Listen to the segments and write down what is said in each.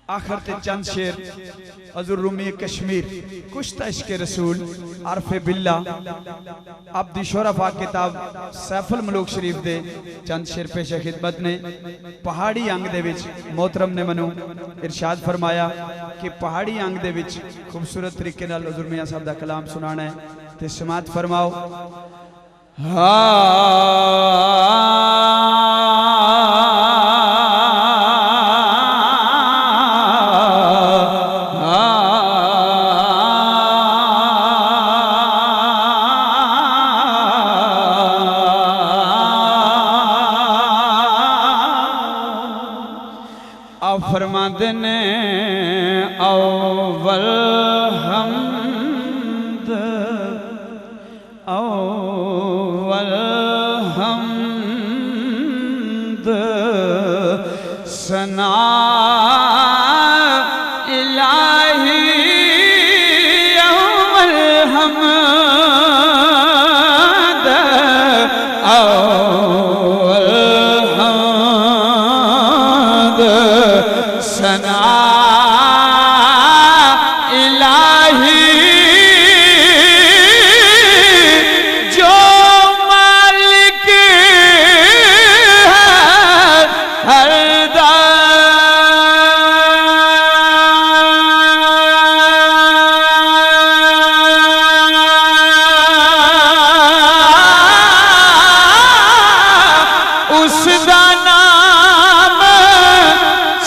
आखिर ते चंद शेर हज़ूर रूमी कश्मीर कुश्ता इश्क रसूल आरफे बिल्ला अब्दी शोरफा किताब सैफुल मलूक शरीफ दे चंद शेर पेशे खिदमत ने। पहाड़ी अंग दे विच मोहतरम ने मनु इरशाद फरमाया कि पहाड़ी अंग दे विच खूबसूरत तरीके नाल हज़ूर मियां साहब दा कलाम सुनाना है ते समात फरमाओ। फरमाते ने अव्वल हमद सना इलाही अव्वल हमद अव्वल हमद सना इलाही जो मालिक हर उसदा नाम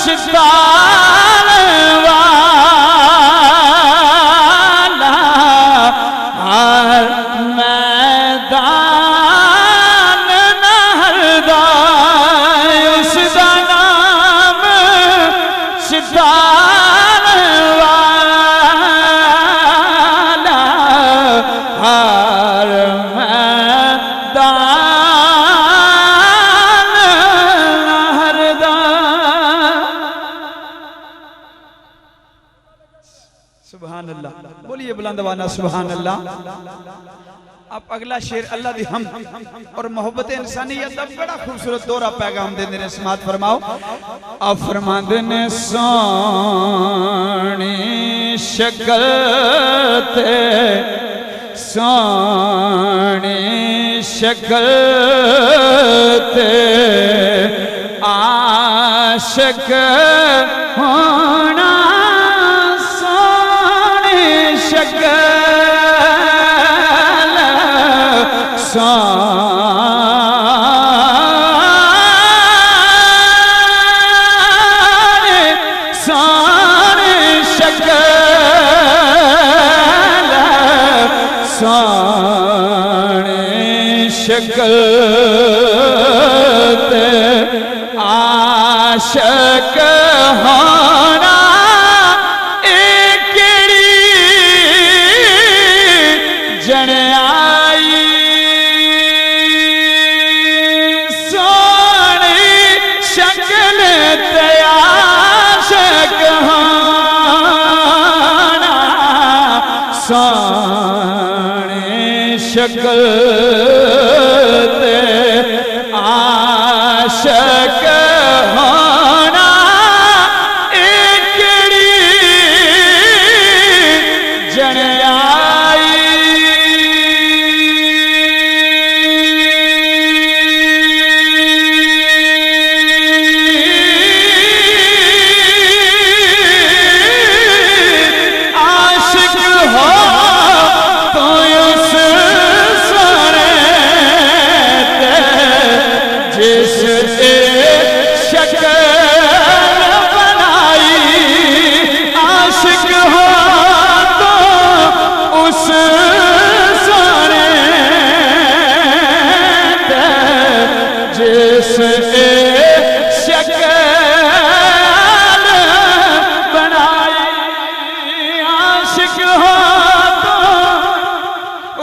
सितार वाला हर मैदान नहरदा उसदा नाम सितार वाला हर सुभान अल्लाह। बोलिए बुलंदवाना सुभान अल्लाह। अब अगला शेर अल्लाह दी हम और मोहब्बत इंसानियत दा बड़ा खूबसूरत दोहरा पैगाम देंदे ने। समात फरमाओ। आप फरमांदे ने सोनी शक्ल ते सोनी शक्ल ते आशिक होना शक्ल सोनी शक्ल सोनी शक्ल ते आशिक होना जन आई सोनी शक्ल ते आशिक होना सोनी शक्ल ते आशिक होना एकड़ी जन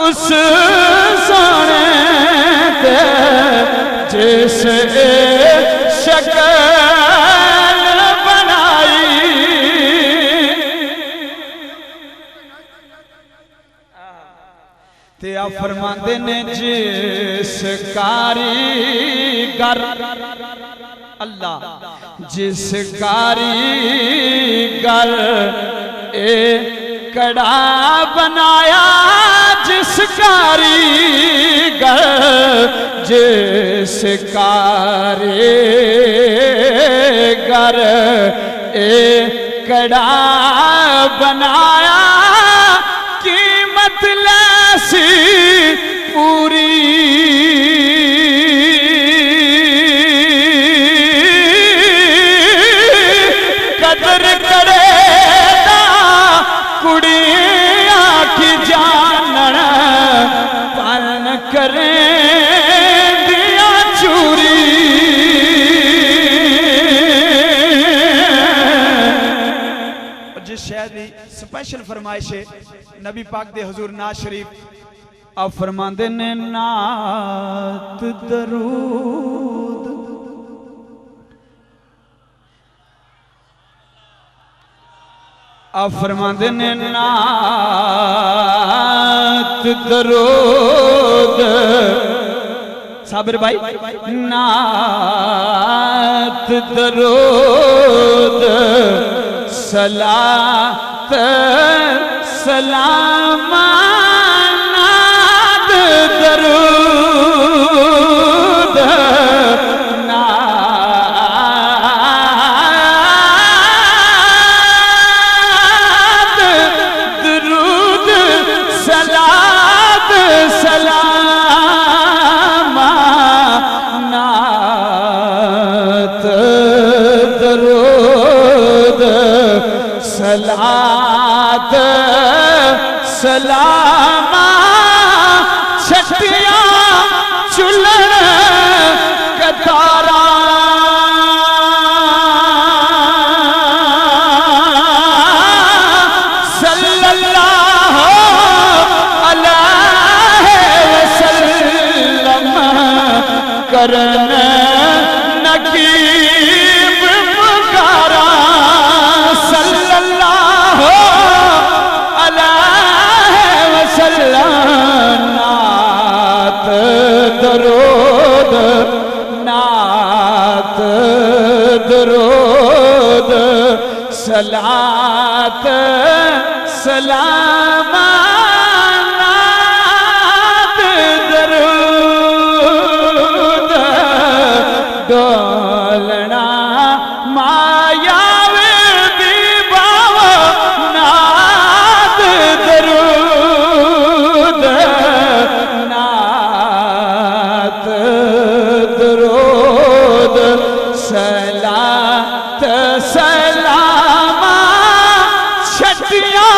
उस सोने ते जिस शक्ल बनाई ते आप फरमाते ने जिस कारीगर अल्लाह जिस कारीगर गर ए कड़ा बनाया जिस कारीगर जिस कारीगर ए कड़ा बनाया कीमत लैसी पूरी कदर करे ना कुड़िया की जानन पर न करे दिया चूरी जिस शहर की स्पेशल फरमाइश है नबी पाक दे हुजूर नाज शरीफ आप फरमाते ने नात दरूद आप फरमाते ने नात दरूद साबिर भाई नात दरूद सलात सलाम नात दरूद नात दरूद सलात सलाम नात दरूद सलात सलामा छटिया चुलन कतारा सल्लल्लाहु अलैहि वसल्लम करन नकीब पुकारा सल्लल्लाहु अलैहि वसल्लम नात दरूद नात दरूद सलात सलाम नात दरूद डोलना मायावे दी बावा नात दरूद नात दरूद सलात सलामा छटिया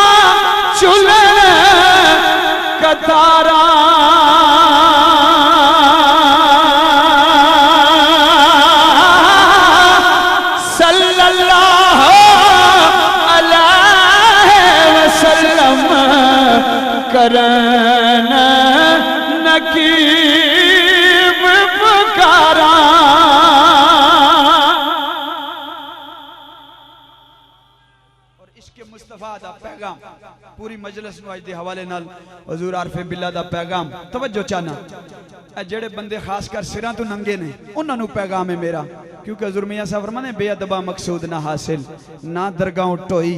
चुलन कतारा सल्लल्लाहु अलैहि वसल्लम करन नकीब पुकारा और इसके मुस्तफा दा पैगाम पूरी मजलिस नु अज दे हवाले नाल हुजूर आरफे बिल्ला दा पैगाम तवज्जो चाहना जेड़े बंदे खासकर सिरां तो नंगे ने उन्हां नु पैगाम है मेरा क्योंकि हुजूर मियां साहब फरमाने बेअदबा मकसूद ना हासिल ना दरगाह टोई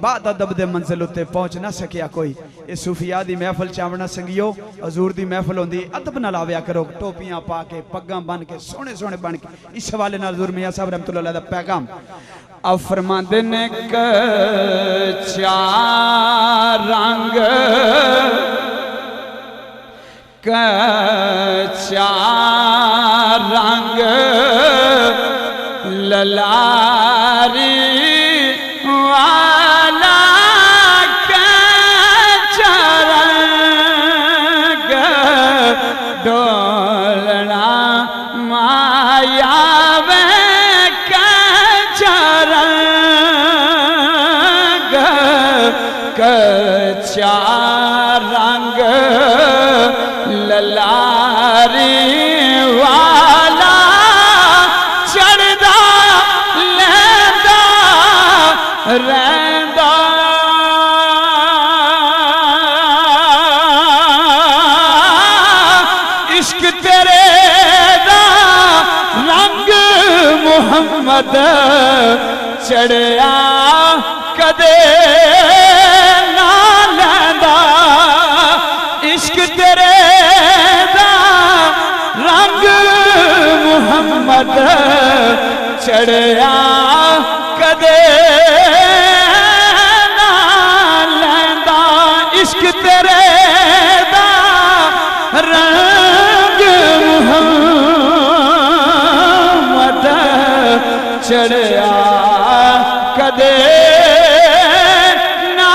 बाद अदब दे मंजिल उत्ते पहुंच ना सकिया कोई ये सूफिया दी महफिल चावना संगियो हजूर दी महफिल होंदी अदब नाल आविया करो टोपियां पा के पग्गां बन के सोहने सोहने बन के इस हवाले नाल हजूर मियां साहब रहमतुल्लाह अलैह दा पैगाम अब फरमाते ने चार रंग चार रंग ललारी वाला चरंग डोलना मायावे चरंग चार रंग ललारी वाला चढ़दा लैंदा रैंदा इश्क तेरे दा रंग मुहम्मद चढ़िया कदे ना लैंदा इश्क तेरे दा रंग मुहम्मद चढ़िया कदे ना लैंदा इश्क तेरे दा रंग मुहम्मद चढ़िया कदे ना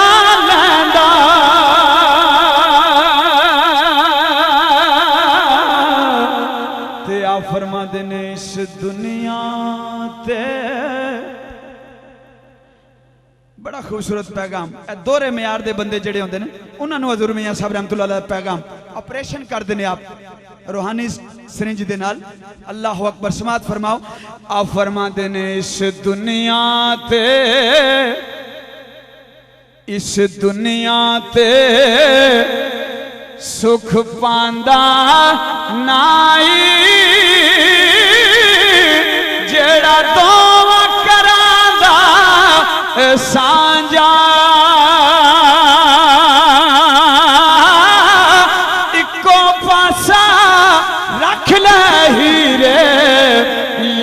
लैंदा ते आ फरमांदे ने इस दुनिया ते बड़ा खूबसूरत पैगाम दोहरे म्यार दे बंदे जड़े होंदे ने उन्हां नूं हज़ूर मियां साहब रहमतुल्लाह अलैह पैगाम ऑपरेशन कर देने आप रूहानी सिरिंज दे नाल अल्लाह अकबर समात फरमाओ आ फरमांदे ने इस दुनिया ते सुख पांदा नाई जेड़ा दोवा करांदा सांझा इको पासा रख ले हीरे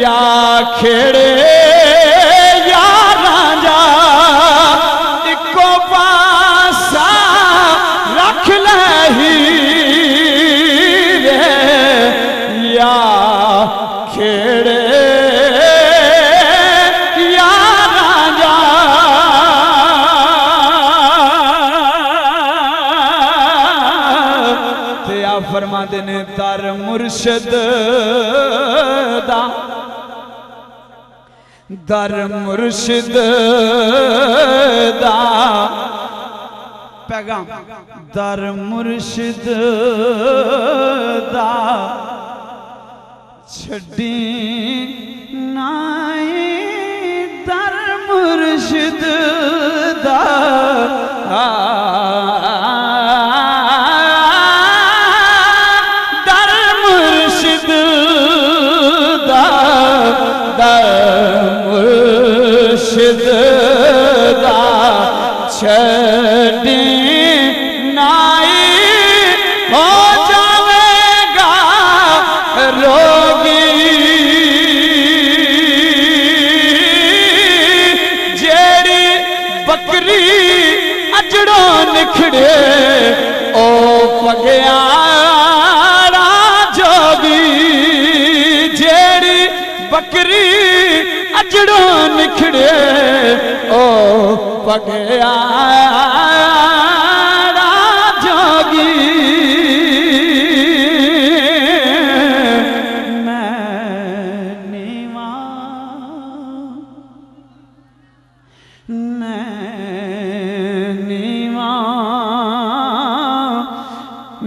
या खेड़े या रांझा इको पासा रख ले हीरे या खेड़े या रांझा ते आ फरमांदे ने दर मुर्शद दा पैगाम दर मुर्शिद दा छड़ी नाई दर मुर्शिद दा दर मुर्शिद दा मुर्शिद दा छड़ी नाई हो जावेगा रोगी जेड़ी बकरी अजड़ों निखड़े ओ पगयारा जोगी जेड़ी बकरी अजड़ों निखड़े ओ पगयारा जोगी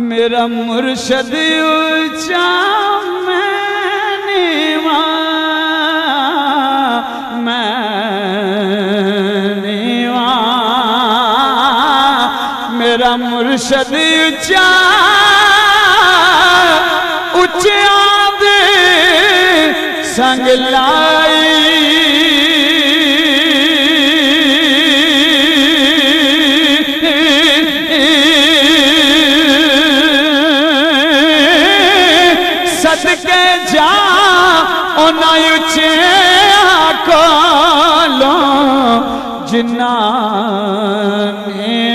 मेरा मुर्शद ऊंचा मेरा मुर्शद ऊंचा ऊंचे दे संग लाई सदके जा उन्हें उच्चे कोलों जिन्ना ने